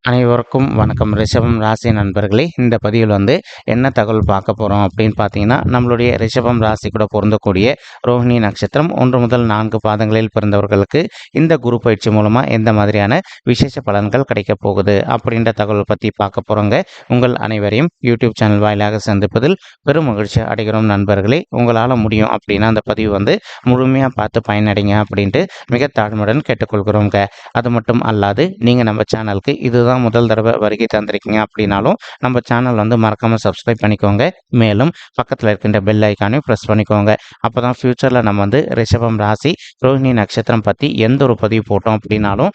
அனைவருக்கும் வணக்கம். ரிஷபம் ராசி நண்பர்களே, இந்த பதிவில் என்ன தகவல் பார்க்க போகிறோம் அப்படின்னு பார்த்தீங்கன்னா, நம்மளுடைய ரிஷபம் ராசி கூட பொருந்தக்கூடிய ரோஹிணி நட்சத்திரம் 1 முதல் 4 பாதங்களில் பிறந்தவர்களுக்கு இந்த குரு பயிற்சி மூலமாக எந்த மாதிரியான விசேஷ பலன்கள் கிடைக்க போகுது அப்படின்ற தகவல் பற்றி பார்க்க போகிறோங்க. உங்கள் அனைவரையும் யூடியூப் சேனல் வாயிலாக சந்திப்பதில் பெரும் மகிழ்ச்சி அடைகிறோம் நண்பர்களே. உங்களால் முடியும் அப்படின்னா அந்த பதிவு முழுமையாக பார்த்து பயனடைங்க அப்படின்ட்டு மிக தாழ்மையுடன் கேட்டுக்கொள்கிறோங்க. அது மட்டும் அல்லாது நீங்கள் நம்ம சேனலுக்கு இதுதான் முதல் தடவை வருகை தந்திருக்கீங்க அப்படின்னாலும் நம்ம சேனல் மறக்காம சப்ஸ்கிரைப் பண்ணிக்கோங்க. மேலும் பக்கத்தில் இருக்கின்ற பெல் ஐக்கானையும் ப்ரெஸ் பண்ணிக்கோங்க. அப்போதான் ஃபியூச்சரில் நம்ம ரிஷபம் ராசி ரோஹிணி நட்சத்திரம் பற்றி எந்த ஒரு பதிவு போட்டோம் அப்படின்னாலும்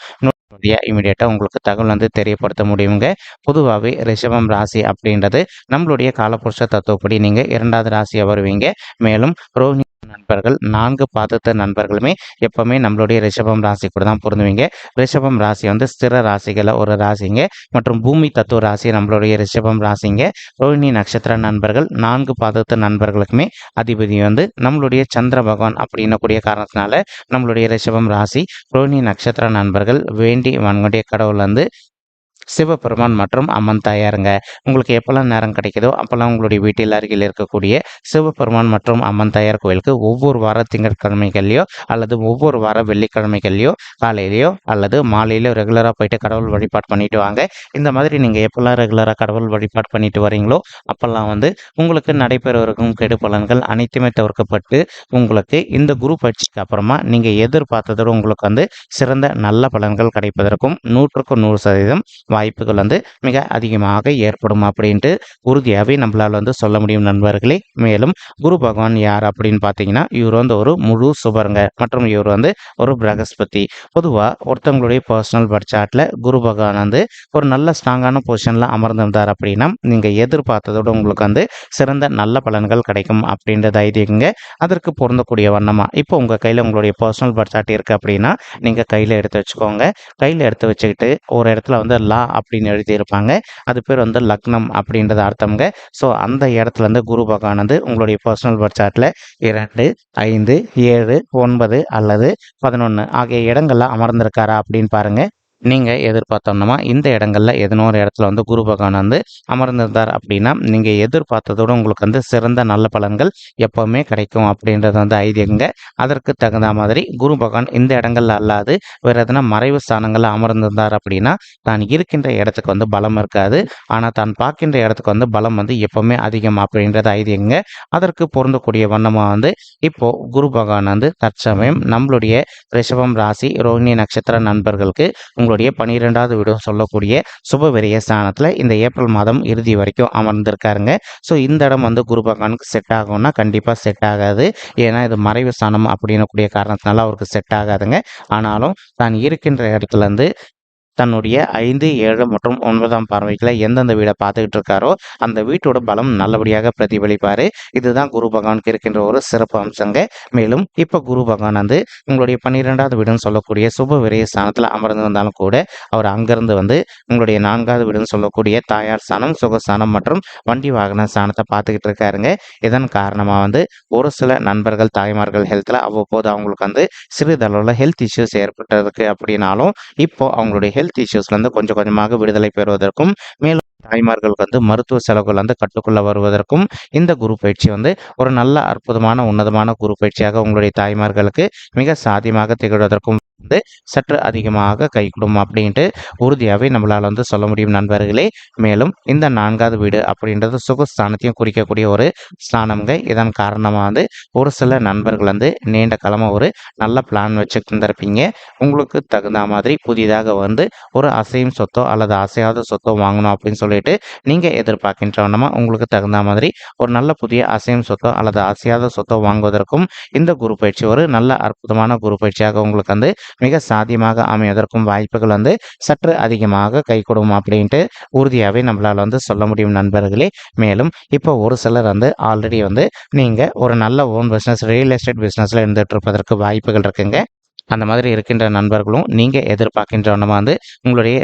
இமீடியட்டாக உங்களுக்கு தகவல் தெரியப்படுத்த முடியுங்க. பொதுவாகவே ரிஷபம் ராசி அப்படின்றது நம்மளுடைய காலபுருஷ தத்துவப்படி நீங்கள் 2வது ராசியாக வருவீங்க. மேலும் ரோஹிணி நண்பர்கள் 4 பாதத்த நண்பர்களுமே எப்பவுமே நம்மளுடைய ரிஷபம் ராசி கூட தான் பொருந்துவீங்க. ரிஷபம் ராசி ஸ்திர ராசிகளை ஒரு ராசிங்க மற்றும் பூமி தத்துவ ராசி நம்மளுடைய ரிஷபம் ராசிங்க. ரோஹிணி நட்சத்திர நண்பர்கள் 4 பாதத்த நண்பர்களுக்குமே அதிபதி நம்மளுடைய சந்திர பகவான் அப்படின்னு கூடிய காரணத்தினால நம்மளுடைய ரிஷபம் ராசி ரோஹிணி நட்சத்திர நண்பர்கள் வேண்டி வன்கொண்டிய கடவுள் சிவபெருமான் மற்றும் அம்மன் தாயாருங்க. உங்களுக்கு எப்பெல்லாம் நேரம் கிடைக்குதோ அப்போல்லாம் உங்களுடைய வீட்டில் அருகில் இருக்கக்கூடிய சிவபெருமான் மற்றும் அம்மன் தாயார் கோயிலுக்கு ஒவ்வொரு வார திங்கட்கிழமைகள்லையோ அல்லது ஒவ்வொரு வார வெள்ளிக்கிழமைகள்லையோ காலையிலையோ அல்லது மாலையிலோ ரெகுலராக போயிட்டு கடவுள் வழிபாடு பண்ணிட்டு வாங்க. இந்த மாதிரி நீங்கள் எப்பெல்லாம் ரெகுலராக கடவுள் வழிபாடு பண்ணிட்டு வரீங்களோ அப்போல்லாம் உங்களுக்கு நடைபெறவிருக்கும் கெடு பலன்கள் அனைத்துமே தவிர்க்கப்பட்டு உங்களுக்கு இந்த குரு பயிற்சிக்கு அப்புறமா நீங்கள் எதிர்பார்த்ததோடு உங்களுக்கு சிறந்த நல்ல பலன்கள் கிடைப்பதற்கும் 100க்கு 100% வாய்ப்புகள் மிக அதிகமாக ஏற்படும் அப்படின்ட்டு உறுதியாகவே நம்மளால் சொல்ல முடியும் நண்பர்களே. மேலும் குரு பகவான் யார் அப்படின்னு பார்த்தீங்கன்னா, இவர் ஒரு முழு சுபருங்க மற்றும் இவர் ஒரு பிரகஸ்பதி. பொதுவாக ஒருத்தவங்களுடைய பர்சனல் பர்த் குரு பகவான் ஒரு நல்ல ஸ்ட்ராங்கான பொசிஷனில் அமர்ந்திருந்தார் அப்படின்னா நீங்கள் எதிர்பார்த்ததோடு உங்களுக்கு சிறந்த நல்ல பலன்கள் கிடைக்கும் அப்படின்றது ஐதீகங்க. அதற்கு பொருந்தக்கூடிய வண்ணமாக இப்போ உங்கள் கையில் உங்களுடைய பர்சனல் பர்த் இருக்குது அப்படின்னா நீங்கள் கையில் எடுத்து வச்சுக்கோங்க. கையில் எடுத்து வச்சுக்கிட்டு ஒரு இடத்துல லா அப்படின்னு எழுதியிருப்பாங்க. அது பேர் லக்னம் அப்படின்றது அர்த்தம்ங்க. ஸோ அந்த இடத்துல குரு பகவான் உங்களுடைய பர்சனல் பர்த் சார்ட்டில் 2, 5, 7, 9 அல்லது 11 ஆகிய இடங்கள்ல அமர்ந்திருக்காரா அப்படின்னு பாருங்க. நீங்கள் எதிர்பார்த்தோம்னா இந்த இடங்களில் எதனோ ஒரு இடத்துல குரு பகவான் அமர்ந்திருந்தார் அப்படின்னா நீங்கள் எதிர்பார்த்ததோடு உங்களுக்கு சிறந்த நல்ல பலன்கள் எப்போவுமே கிடைக்கும் அப்படின்றது ஐதீகங்க. அதற்கு தகுந்த மாதிரி குரு பகவான் இந்த இடங்கள்ல அல்லாது வேறு எதனா மறைவு ஸ்தானங்களில் அமர்ந்திருந்தார் அப்படின்னா தான் இருக்கின்ற இடத்துக்கு பலம் இருக்காது. ஆனால் தான் பார்க்கின்ற இடத்துக்கு பலம் எப்போவுமே அதிகம் அப்படின்றது ஐதீகங்க. அதற்கு பொருந்தக்கூடிய வண்ணமாக இப்போ குரு பகவான் தற்சமயம் நம்மளுடைய ரிஷபம் ராசி ரோஹிணி நட்சத்திர நண்பர்களுக்கு உங்களுடைய 12வது வீடு சொல்லக்கூடிய சுபவிரிய ஸ்தானத்தில் இந்த ஏப்ரல் மாதம் இறுதி வரைக்கும் அமர்ந்திருக்காருங்க. ஸோ இந்த இடம் குரு பகவானுக்கு செட் ஆகும்னா கண்டிப்பாக செட் ஆகாது. ஏன்னா இது மறைவு ஸ்தானம் அப்படின்னு கூடிய காரணத்தினால அவருக்கு செட் ஆகாதுங்க. ஆனாலும் தான் இருக்கின்ற இடத்துல தன்னுடைய 5, 7 மற்றும் 9ஆம் பார்வைகளை எந்தெந்த வீடை பார்த்துக்கிட்டு இருக்காரோ அந்த வீட்டோட பலம் நல்லபடியாக பிரதிபலிப்பார். இதுதான் குரு பகவானுக்கு இருக்கின்ற ஒரு சிறப்பு அம்சங்க. மேலும் இப்போ குரு பகவான் உங்களுடைய 12வது வீடுன்னு சொல்லக்கூடிய சுப விரைய ஸ்தானத்தில் அமர்ந்திருந்தாலும் கூட அவர் அங்கிருந்து உங்களுடைய 4வது வீடுன்னு சொல்லக்கூடிய தாயார் ஸ்தானம், சுகஸ்தானம் மற்றும் வண்டி வாகன ஸ்தானத்தை பார்த்துக்கிட்டு இருக்காருங்க. இதன் காரணமாக ஒரு சில நண்பர்கள் தாய்மார்கள் ஹெல்த்தில் அவ்வப்போது அவங்களுக்கு சிறிதளவில் ஹெல்த் இஷ்யூஸ் ஏற்பட்டதுக்கு அப்படின்னாலும் இப்போ அவங்களுடைய ஹெல்த் இஷ்யூஸ்லேருந்து கொஞ்சம் கொஞ்சமாக விடுதலை பெறுவதற்கும் மேலும் தாய்மார்களுக்கு மருத்துவ செலவுகள் கட்டுக்குள்ள வருவதற்கும் இந்த குரு பயிற்சி ஒரு நல்ல அற்புதமான உன்னதமான குரு பயிற்சியாக உங்களுடைய தாய்மார்களுக்கு மிக சாத்தியமாக திகழ்வதற்கும் சற்று அதிகமாக கைகூடும் அப்படின்ட்டு உறுதியாகவே நம்மளால் சொல்ல முடியும் நண்பர்களே. மேலும் இந்த 4வது வீடு அப்படின்றது சுகஸ்தானத்தையும் குறிக்கக்கூடிய ஒரு ஸ்தானம்ங்க. இதன் காரணமாக ஒரு சில நண்பர்கள் நீண்ட காலமாக ஒரு நல்ல பிளான் வச்சுட்டு இருந்திருப்பீங்க. உங்களுக்கு தகுந்த மாதிரி புதிதாக ஒரு அசையும் சொத்தோ அல்லது அசையாத சொத்தோ வாங்கணும் அப்படின்னு சொல்லிட்டு நீங்கள் எதிர்பார்க்கின்றவனமா உங்களுக்கு தகுந்த மாதிரி ஒரு நல்ல புதிய அசையும் சொத்தோ அல்லது அசையாத சொத்தோ வாங்குவதற்கும் இந்த குரு பயிற்சி ஒரு நல்ல அற்புதமான குரு பயிற்சியாக உங்களுக்கு மிக சாத்தியமாக அமைவதற்கும் வாய்ப்புகள் சற்று அதிகமாக கைகூடும் அப்படின்ட்டு உறுதியாகவே நம்மளால் சொல்ல முடியும் நண்பர்களே. மேலும் இப்போ ஒரு சிலர் ஆல்ரெடி நீங்கள் ஒரு நல்ல ஓன் பிஸ்னஸ் ரியல் எஸ்டேட் பிஸ்னஸில் இருந்துகிட்டு இருப்பதற்கு வாய்ப்புகள் இருக்குங்க. அந்த மாதிரி இருக்கின்ற நண்பர்களும் நீங்கள் எதிர்பார்க்கின்றவனமாக உங்களுடைய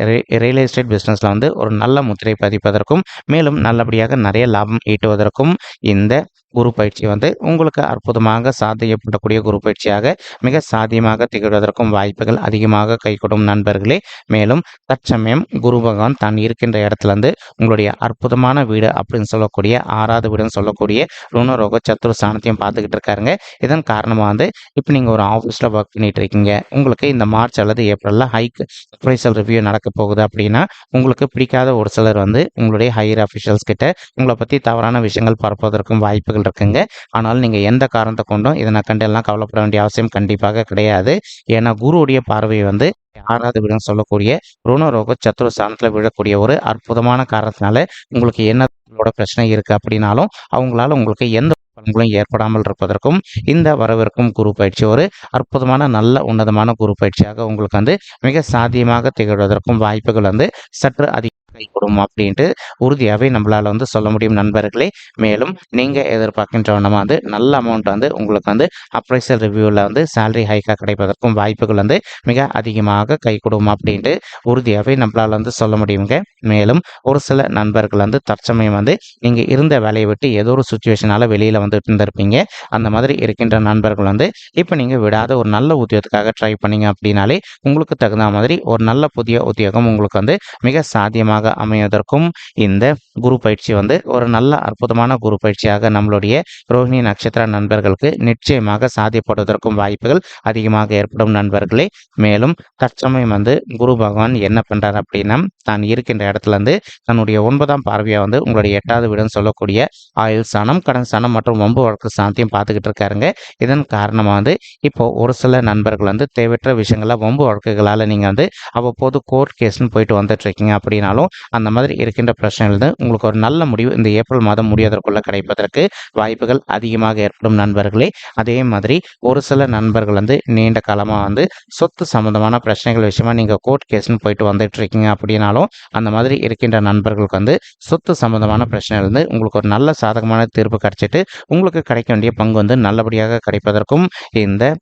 ரியல் எஸ்டேட் பிஸ்னஸில் ஒரு நல்ல முத்திரை பதிப்பதற்கும் மேலும் நல்லபடியாக நிறைய லாபம் ஈட்டுவதற்கும் இந்த குரு பயிற்சி வந்து உங்களுக்கு அற்புதமாக சாத்தியப்படக்கூடிய குரு பயிற்சியாக மிக சாத்தியமாக திகழ்வதற்கும் வாய்ப்புகள் அதிகமாக கைகூடும் நண்பர்களே. மேலும் தற்சமயம் குரு பகவான் தான் இருக்கின்ற இடத்துல இருந்து உங்களுடைய அற்புதமான வீடு அப்படின்னு சொல்லக்கூடிய 6வது வீடுன்னு சொல்லக்கூடிய ருணரோக சத்துரு ஸ்தானத்தையும் பார்த்துக்கிட்டு இருக்காருங்க. இதன் காரணமாக வந்து இப்போ நீங்கள் ஒரு ஆஃபீஸில் ஒர்க் பண்ணிட்டு இருக்கீங்க, உங்களுக்கு இந்த மார்ச் அல்லது ஏப்ரலில் ஹைக் அப்ரைசல் ரிவ்யூ நடக்க போகுது அப்படின்னா உங்களுக்கு பிடிக்காத ஒரு சிலர் வந்து உங்களுடைய ஹையர் அஃபிஷியல்ஸ் கிட்ட உங்களை பற்றி தவறான விஷயங்கள் பரப்புவதற்கும் வாய்ப்புகள் இருக்குங்க. ஆனால் நீங்கள் எந்த காரணத்தை கொண்டும் இதனை கண்டு எல்லாம் கவலைப்பட வேண்டிய அவசியம் கண்டிப்பாக கிடையாது. ஏன்னா குருவுடைய பார்வை வந்து 6வது வீடுன்னு சொல்லக்கூடிய ருணரோக சத்துரு ஸ்தானத்தில் விழக்கூடிய ஒரு அற்புதமான காரணத்தினால உங்களுக்கு என்ன பிரச்சனை இருக்கு அப்படின்னாலும் அவங்களால உங்களுக்கு எந்த பலன்களும் ஏற்படாமல் இருப்பதற்கும் இந்த வரவிருக்கும் குரு பயிற்சி ஒரு அற்புதமான நல்ல உன்னதமான குரு பயிற்சியாக உங்களுக்கு வந்து மிக சாத்தியமாக திகழ்வதற்கும் வாய்ப்புகள் வந்து சற்று அதிகம் கைகூடும் அப்படின்ட்டு உறுதியாகவே நம்மளால வந்து சொல்ல முடியும் நண்பர்களே. மேலும் நீங்கள் எதிர்பார்க்கின்ற வந்து நல்ல அமௌண்ட் வந்து உங்களுக்கு வந்து அப்ரைசல் ரிவ்யூவில் வந்து சேலரி ஹைக்காக கிடைப்பதற்கும் வாய்ப்புகள் வந்து மிக அதிகமாக கைகூடும் அப்படின்ட்டு உறுதியாகவே நம்மளால வந்து சொல்ல முடியுங்க. மேலும் ஒரு சில நண்பர்கள் வந்து தற்சமயம் வந்து நீங்கள் இருந்த வேலையை விட்டு ஏதோ ஒரு சுச்சுவேஷனால் வெளியில் வந்து இருந்திருப்பீங்க. அந்த மாதிரி இருக்கின்ற நண்பர்கள் வந்து இப்போ நீங்கள் விடாத ஒரு நல்ல உத்தியோகத்துக்காக ட்ரை பண்ணீங்க அப்படின்னாலே உங்களுக்கு தகுந்த மாதிரி ஒரு நல்ல புதிய உத்தியோகம் உங்களுக்கு வந்து மிக சாத்தியமாக அமைவதற்கும் இந்த குரு பயிற்சி வந்து ஒரு நல்ல அற்புதமான குரு பயிற்சியாக நம்மளுடைய ரோஹிணி நட்சத்திர நண்பர்களுக்கு நிச்சயமாக சாத்தியப்படுவதற்கும் வாய்ப்புகள் அதிகமாக ஏற்படும் நண்பர்களே. மேலும் தற்சமயம் வந்து குரு பகவான் என்ன பண்றாரு அப்படின்னா தான் இருக்கின்ற இடத்துல இருந்து தன்னுடைய 9ஆம் பார்வையா வந்து உங்களுடைய 8வது வீடுன்னு சொல்லக்கூடிய ஆயுள் ஸ்தானம், கடன் ஸ்தானம் மற்றும் வம்பு வழக்கு ஸ்தானத்தையும் பார்த்துக்கிட்டு இருக்காருங்க. இதன் காரணமாக வந்து இப்போ ஒரு சில நண்பர்கள் வந்து தேவையற்ற விஷயங்கள வம்பு வழக்குகளால் நீங்கள் வந்து அவ்வப்போது கோர்ட் கேஸ்ன்னு போயிட்டு வந்துட்டு இருக்கீங்க அப்படின்னாலும் அந்த மாதிரி இருக்கின்ற பிரச்சனைகள் உங்களுக்கு ஒரு நல்ல முடிவு இந்த ஏப்ரல் மாதம் முடிவதற்குள்ள கிடைப்பதற்கு வாய்ப்புகள் அதிகமாக ஏற்படும் நண்பர்களே. அதே மாதிரி ஒரு சில நண்பர்கள் வந்து நீண்ட காலமாக வந்து சொத்து சம்பந்தமான பிரச்சனைகள் விஷயமா நீங்கள் கோர்ட் கேஸ்ன்னு போயிட்டு வந்துட்டு இருக்கீங்க அப்படின்னாலும் அந்த மாதிரி இருக்கின்ற நண்பர்களுக்கு வந்து சொத்து சம்பந்தமான பிரச்சனைகள் வந்து உங்களுக்கு ஒரு நல்ல சாதகமான தீர்ப்பு கிடைச்சிட்டு உங்களுக்கு கிடைக்க வேண்டிய பங்கு வந்து நல்லபடியாக கிடைப்பதற்கும் இந்த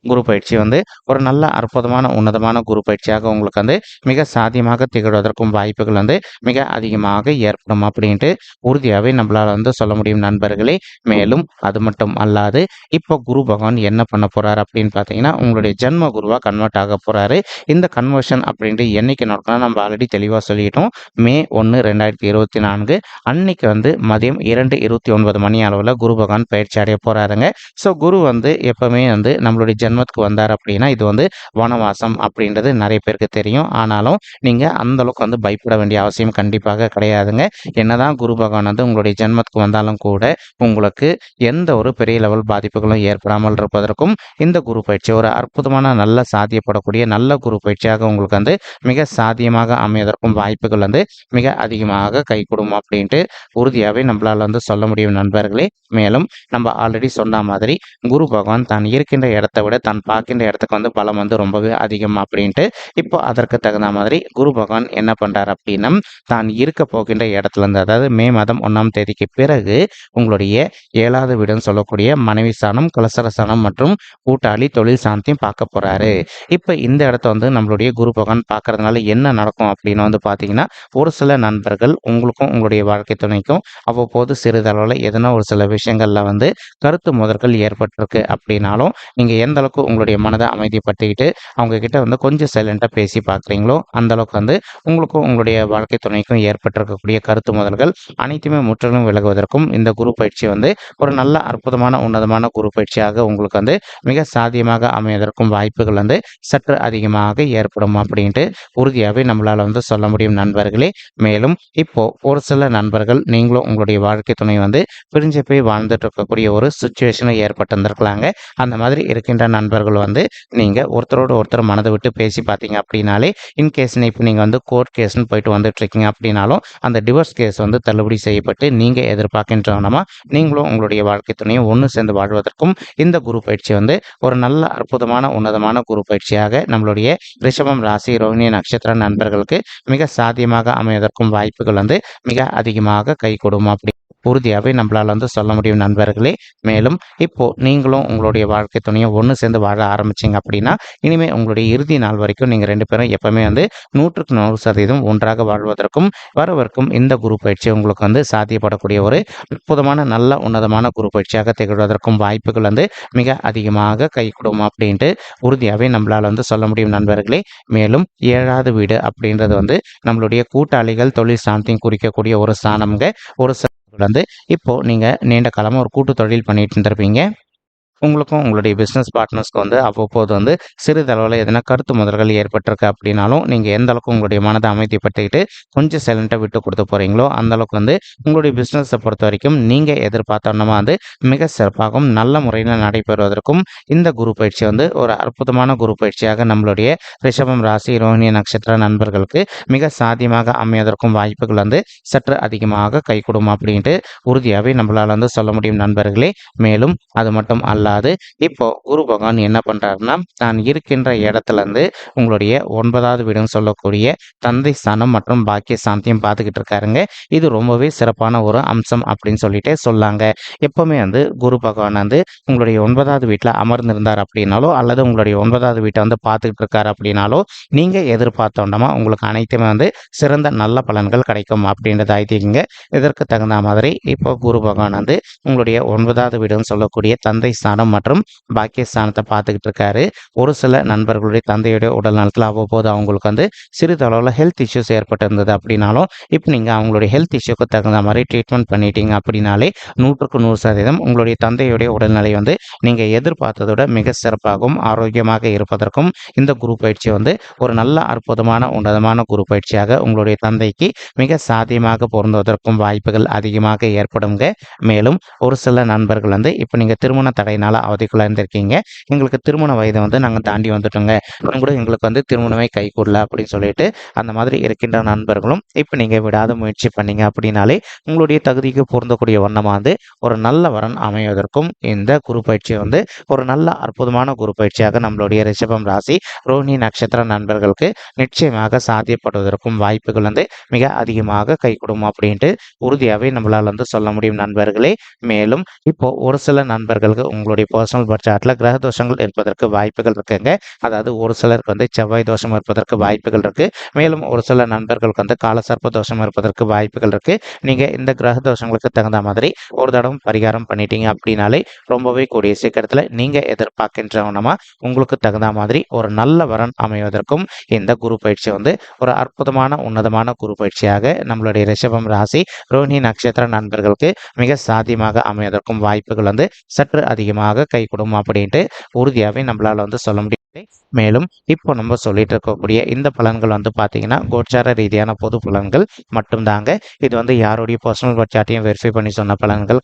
குரு பயிற்சி வந்து ஒரு நல்ல அற்புதமான உன்னதமான குரு பயிற்சியாக உங்களுக்கு வந்து மிக சாத்தியமாக திகழ்வதற்கும் வாய்ப்புகள் வந்து மிக அதிகமாக ஏற்படும் அப்படின்ட்டு உறுதியாகவே நம்மளால் வந்து சொல்ல முடியும் நண்பர்களே. மேலும் அது மட்டும் அல்லாது இப்போ குரு பகவான் என்ன பண்ண போறாரு அப்படின்னு பார்த்தீங்கன்னா உங்களுடைய ஜென்ம குருவாக கன்வெர்ட் ஆக போறாரு. இந்த கன்வர்ஷன் அப்படின்ட்டு என்னைக்கு நடக்கணும் நம்ம ஆல்ரெடி தெளிவாக சொல்லிட்டோம். மே 1, 2024 அன்னைக்கு வந்து மதியம் 2:29 மணி அளவில் குரு பகவான் பயிற்சி அடைய போறாருங்க. ஸோ குரு வந்து எப்பவுமே வந்து நம்மளுடைய ஜென்மத்துக்கு வந்தார் அப்படின்னா இது வந்து வனவாசம் அப்படின்றது நிறைய பேருக்கு தெரியும். ஆனாலும் நீங்கள் அந்த அளவுக்கு வந்து பயப்பட வேண்டிய அவசியம் கண்டிப்பாக கிடையாதுங்க. என்னதான் குரு பகவான் வந்து உங்களுடைய ஜென்மத்துக்கு வந்தாலும் கூட உங்களுக்கு எந்த ஒரு பெரிய லெவல் பாதிப்புகளும் ஏற்படாமல் இருப்பதற்கும் இந்த குரு பயிற்சி ஒரு அற்புதமான நல்ல சாத்தியப்படக்கூடிய நல்ல குரு பயிற்சியாக உங்களுக்கு வந்து மிக சாத்தியமாக அமைவதற்கும் வாய்ப்புகள் வந்து மிக அதிகமாக கைகூடும் அப்படின்ட்டு உறுதியாகவே நம்மளால் வந்து சொல்ல முடியும் நண்பர்களே. மேலும் நம்ம ஆல்ரெடி சொன்ன மாதிரி குரு பகவான் தான் இருக்கின்ற இடத்தை விட தான் பார்க்கின்ற இடத்துக்கு வந்து பலம் வந்து ரொம்பவே அதிகம் அப்படின்ட்டு இப்போ அதற்கு தகுந்த மாதிரி குரு பகவான் என்ன பண்றாரு அப்படின்னா தான் இருக்க போகின்ற இடத்துல இருந்து அதாவது மே மாதம் 1ஆம் தேதிக்கு பிறகு உங்களுடைய 7வது வீடுன்னு சொல்லக்கூடிய மனைவி ஸ்தானம், கலசர ஸ்தானம் மற்றும் கூட்டாளி தொழில் சாந்தியும் பார்க்க போறாரு. இப்போ இந்த இடத்த வந்து நம்மளுடைய குரு பகவான் பார்க்கறதுனால என்ன நடக்கும் அப்படின்னு வந்து பார்த்தீங்கன்னா ஒரு சில நண்பர்கள் உங்களுக்கும் உங்களுடைய வாழ்க்கை துணைக்கும் அவ்வப்போது சிறிதளவில் எதனா ஒரு சில விஷயங்கள்ல வந்து கருத்து முதல்கள் ஏற்பட்டிருக்கு அப்படின்னாலும் நீங்கள் எந்த அளவுக்கு உங்களுடைய மனதை அமைதிப்படுத்திக்கிட்டு அவங்க கிட்ட வந்து கொஞ்சம் சைலண்டாக பேசி பார்க்குறீங்களோ அந்த அளவுக்கு வந்து உங்களுக்கும் உங்களுடைய வாழ்க்கை துணைக்கும் ஏற்பட்டிருக்கக்கூடிய கருத்து முதல்கள் அனைத்துமே முற்றிலும் விலகுவதற்கும் இந்த குரு பயிற்சி வந்து ஒரு நல்ல அற்புதமான உன்னதமான குரு பயிற்சியாக உங்களுக்கு வந்து மிக சாத்தியமாக அமைவதற்கும் வாய்ப்புகள் வந்து சற்று அதிகமாக ஏற்படும் அப்படின்ட்டு உறுதியாகவே நம்மளால் வந்து சொல்ல முடியும் நண்பர்களே. மேலும் இப்போ ஒரு சில நண்பர்கள் நீங்களும் உங்களுடைய வாழ்க்கை துணை வந்து பிரிஞ்சு போய் வாழ்ந்துட்டு இருக்கக்கூடிய ஒரு சுச்சுவேஷனை ஏற்பட்டு இருந்திருக்கலாங்க. அந்த மாதிரி இருக்கின்ற நண்பர்கள் வந்து நீங்கள் ஒருத்தரோட ஒருத்தர் மனதை விட்டு பேசி பார்த்தீங்க அப்படின்னாலே இன்கேஸ் இப்போ நீங்கள் வந்து கோர்ட் கேஸ்ன்னு போயிட்டு வந்துட்டு இருக்கீங்க அப்படின்னாலும் அந்த டிவோர்ஸ் கேஸ் வந்து தள்ளுபடி செய்யப்பட்டு நீங்கள் எதிர்பார்க்கின்றனமா நீங்களும் உங்களுடைய வாழ்க்கை துணையும் ஒன்று சேர்ந்து வாழ்வதற்கும் இந்த குரு பயிற்சி வந்து ஒரு நல்ல அற்புதமான உன்னதமான குரு பயிற்சியாக நம்மளுடைய ரிஷபம் ராசி ரோஹிணி நட்சத்திர நண்பர்களுக்கு மிக சாத்தியமாக அமைவதற்கும் வாய்ப்புகள் வந்து மிக அதிகமாக கைகூடும் அப்படி உறுதியாகவே நம்மளால் வந்து சொல்ல முடியும் நண்பர்களே. மேலும் இப்போ நீங்களும் உங்களுடைய வாழ்க்கை துணையும் ஒன்று சேர்ந்து வாழ ஆரம்பிச்சிங்க அப்படின்னா இனிமேல் உங்களுடைய இறுதி நாள் வரைக்கும் நீங்கள் ரெண்டு பேரும் எப்பவுமே வந்து 100% ஒன்றாக வாழ்வதற்கும் வரவிருக்கும் இந்த குரு பயிற்சி உங்களுக்கு வந்து சாத்தியப்படக்கூடிய ஒரு அற்புதமான நல்ல உன்னதமான குரு பயிற்சியாக திகழ்வதற்கும் வாய்ப்புகள் வந்து மிக அதிகமாக கைகூடும் அப்படின்ட்டு உறுதியாகவே நம்மளால் வந்து சொல்ல முடியும் நண்பர்களே. மேலும் 7வது வீடு அப்படின்றது வந்து நம்மளுடைய கூட்டாளிகள் தொழில் ஸ்தானத்தையும் குறிக்கக்கூடிய ஒரு ஸ்தானம்ங்க. ஒரு சிலர் வந்து இப்போ நீங்கள் நீண்ட காலமாக ஒரு கூட்டு தொழில் பண்ணிட்டு இருந்திருப்பீங்க. உங்களுக்கும் உங்களுடைய பிஸ்னஸ் பார்ட்னர்ஸ்க்கு வந்து அவ்வப்போது வந்து சிறிதளவில் எதனா கருத்து முதல்கள் ஏற்பட்டிருக்கு அப்படின்னாலும் நீங்கள் எந்த அளவுக்கு உங்களுடைய மனதை அமைதிப்படுத்திக்கிட்டு கொஞ்சம் சைலண்ட்டாக விட்டு கொடுத்து போகிறீங்களோ அந்த அளவுக்கு வந்து உங்களுடைய பிஸ்னஸை பொறுத்த வரைக்கும் நீங்கள் எதிர்பார்த்தோன்னா வந்து மிக சிறப்பாகவும் நல்ல முறையில் நடைபெறுவதற்கும் இந்த குரு பயிற்சி வந்து ஒரு அற்புதமான குரு பயிற்சியாக நம்மளுடைய ரிஷபம் ராசி ரோஹிணி நட்சத்திர நண்பர்களுக்கு மிக சாத்தியமாக அமைவதற்கும் வாய்ப்புகள் வந்து சற்று அதிகமாக கைகூடும் அப்படின்ட்டு உறுதியாகவே நம்மளால் வந்து சொல்ல முடியும் நண்பர்களே. மேலும் அது மட்டும் அல்லாது இப்போ குரு பகவான் என்ன பண்றாருன்னா தான் இருக்கின்ற இடத்துல இருந்து உங்களுடைய 9வது வீடுன்னு சொல்லக்கூடிய தந்தை ஸ்தானம் மற்றும் பாக்கிய ஸ்தானத்தையும் பார்த்துக்கிட்டு இருக்காருங்க. இது ரொம்பவே சிறப்பான ஒரு அம்சம் அப்படின்னு சொல்லிட்டே சொல்லாங்க. எப்பவுமே வந்து குரு பகவான் வந்து உங்களுடைய 9வது வீட்டில் அமர்ந்திருந்தார் அப்படின்னாலோ அல்லது உங்களுடைய 9வது வீட்டை வந்து பார்த்துக்கிட்டு இருக்காரு அப்படின்னாலோ நீங்க எதிர்பார்த்தோண்டமா உங்களுக்கு அனைத்துமே வந்து சிறந்த நல்ல பலன்கள் கிடைக்கும் அப்படின்றத ஐதீகங்க. இதற்கு தகுந்த மாதிரி இப்போ குரு பகவான் வந்து உங்களுடைய 9வது வீடுன்னு சொல்லக்கூடிய தந்தை ஸ்தானம் மற்றும் பாக்கியஸ்தானத்தை பார்த்துக்கிட்டு இருக்காரு. ஒரு சில நண்பர்களுடைய தந்தையுடைய உடல் நலத்தில் அவ்வப்போது அவங்களுக்கு வந்து சிறிதளவில் ஹெல்த் இஷ்யூஸ் ஏற்பட்டிருந்தது அப்படின்னாலும் இப்போ நீங்கள் அவங்களுடைய ஹெல்த் இஷ்யூக்கு தகுந்த மாதிரி ட்ரீட்மெண்ட் பண்ணிட்டீங்க அப்படின்னாலே 100% உங்களுடைய தந்தையுடைய உடல்நிலை வந்து நீங்கள் எதிர்பார்த்ததோட மிக சிறப்பாகவும் ஆரோக்கியமாக இருப்பதற்கும் இந்த குரு பயிற்சி வந்து ஒரு நல்ல அற்புதமான உன்னதமான குரு பயிற்சியாக உங்களுடைய தந்தைக்கு மிக சாத்தியமாக பொருந்துவதற்கும் வாய்ப்புகள் அதிகமாக ஏற்படுங்க. மேலும் ஒரு சில நண்பர்கள் வந்து இப்போ நீங்கள் திருமண தடையினால் அவதிக்குள்ளே இருந்திருக்கீங்க. எங்களுக்கு திருமண வயதை வந்து நாங்கள் தாண்டி வந்துட்டோங்க, கூட எங்களுக்கு வந்து திருமணமே கைகூடல அப்படின்னு சொல்லிட்டு அந்த மாதிரி இருக்கின்ற நண்பர்களும் இப்போ நீங்கள் விடாத முயற்சி பண்ணீங்க அப்படின்னாலே உங்களுடைய தகுதிக்கு பொருந்தக்கூடிய வண்ணமாக வந்து ஒரு நல்ல வரன் அமைவதற்கும் இந்த குரு பயிற்சி வந்து ஒரு நல்ல அற்புதமான குரு பயிற்சியாக நம்மளுடைய ரிஷபம் ராசி ரோஹிணி நட்சத்திர நண்பர்களுக்கு நிச்சயமாக சாத்தியப்படுவதற்கும் வாய்ப்புகள் வந்து மிக அதிகமாக கைகூடும் அப்படின்ட்டு உறுதியாகவே நம்மளால் வந்து சொல்ல முடியும் நண்பர்களே. மேலும் இப்போ ஒரு சில நண்பர்களுக்கு உங்களுடைய பர்சனல் பட்ஜெட்டில் கிரக தோஷங்கள் இருப்பதற்கு வாய்ப்புகள் இருக்குங்க. அதாவது ஒரு சிலருக்கு வந்து செவ்வாய் தோஷம் இருப்பதற்கு வாய்ப்புகள் இருக்கு. மேலும் ஒரு சில நண்பர்களுக்கு வந்து காலசர்ப்ப தோஷம் இருப்பதற்கு வாய்ப்புகள் இருக்கு. நீங்க இந்த கிரக தோஷங்களுக்கு தகுந்த மாதிரி ஒரு தடவை பரிகாரம் பண்ணிட்டீங்க அப்படின்னாலே ரொம்பவே கூடிய சீக்கிரத்தில் நீங்க எதிர்பார்க்கின்றவனமா உங்களுக்கு தகுந்த மாதிரி ஒரு நல்ல வரன் அமைவதற்கும் இந்த குரு பயிற்சி வந்து ஒரு அற்புதமான உன்னதமான குரு பயிற்சியாக நம்மளுடைய ரிஷபம் ராசி ரோஹிணி நட்சத்திர நண்பர்களுக்கு மிக சாத்தியமாக அமைவதற்கும் வாய்ப்புகள் வந்து சற்று அதிகமாக கைகூடும் அப்படின்ட்டு உறுதியாகவே நம்மளால் வந்து சொல்ல முடியும். மேலும் இப்போ நம்ம சொல்லிட்டு இருக்கக்கூடிய இந்த பலன்கள் வந்து பார்த்தீங்கன்னா கோச்சார ரீதியான பொது பலன்கள் மட்டும்தாங்க. இது வந்து யாருடைய பர்சனல் பட்ஜெட்டையும் வெரிஃபை பண்ணி சொன்ன பலன்கள்.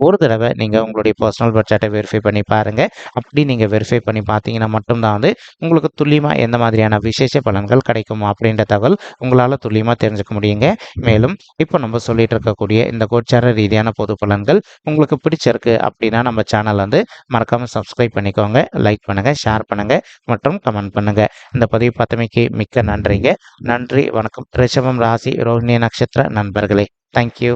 ஒரு தடவை நீங்கள் உங்களுடைய பர்சனல் பட்ஜெட்டை வெரிஃபை பண்ணி பாருங்கள். அப்படி நீங்கள் வெரிஃபை பண்ணி பார்த்தீங்கன்னா மட்டும்தான் வந்து உங்களுக்கு துல்லியமாக எந்த மாதிரியான விசேஷ பலன்கள் கிடைக்கும் அப்படின்ற தகவல் உங்களால் துல்லியமாக தெரிஞ்சுக்க முடியுங்க. மேலும் இப்போ நம்ம சொல்லிட்டு இருக்கக்கூடிய இந்த கோச்சார ரீதியான பொது பலன்கள் உங்களுக்கு பிடிச்சிருக்கு அப்படின்னா நம்ம சேனல் வந்து மறக்காமல் சப்ஸ்கிரைப் பண்ணிக்கோங்க, லைக் பண்ணுங்கள், ஷேர் பண்ணுங்கள் மற்றும் கமெண்ட் பண்ணுங்கள். இந்த பதிவு பார்த்தமைக்கு மிக்க நன்றிங்க. நன்றி, வணக்கம். ரிஷபம் ராசி ரோஹிணி நட்சத்திர நண்பர்களே, தேங்க்யூ.